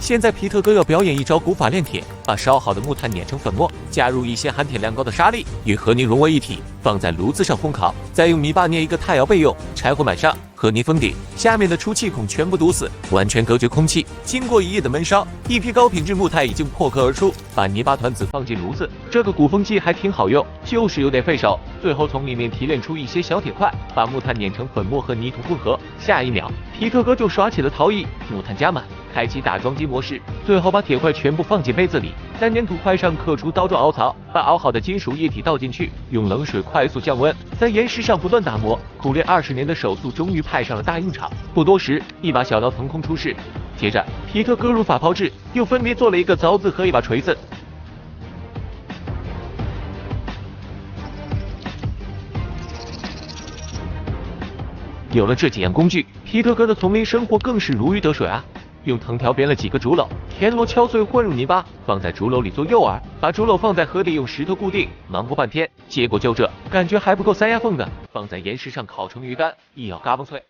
现在皮特哥要表演一招古法炼铁，把烧好的木炭碾成粉末，加入一些含铁量高的沙粒，与和泥融为一体，放在炉子上烘烤，再用泥巴捏一个太窑备用。柴火满上，和泥封顶，下面的出气孔全部堵死，完全隔绝空气。经过1夜的焖烧，一批高品质木炭已经破壳而出。把泥巴团子放进炉子，这个鼓风机还挺好用，就是有点费手。最后从里面提炼出一些小铁块，把木炭碾成粉末和泥土混合。下一秒，皮特哥就耍起了陶艺，木炭加满，开启打桩机模式。最后把铁块全部放进杯子里，在粘土块上刻出刀状凹槽，把熬好的金属液体倒进去，用冷水快速降温，在岩石上不断打磨。苦练20年的手速终于派上了大用场。不多时，一把小刀腾空出世。接着，皮特哥如法炮制，又分别做了一个凿子和一把锤子。有了这几样工具，皮特哥的丛林生活更是如鱼得水啊！用藤条编了几个竹篓，田螺敲碎混入泥巴，放在竹篓里做诱饵，把竹篓放在河里用石头固定，忙活半天，结果就这，感觉还不够塞牙缝的，放在岩石上烤成鱼干，一咬嘎嘣脆。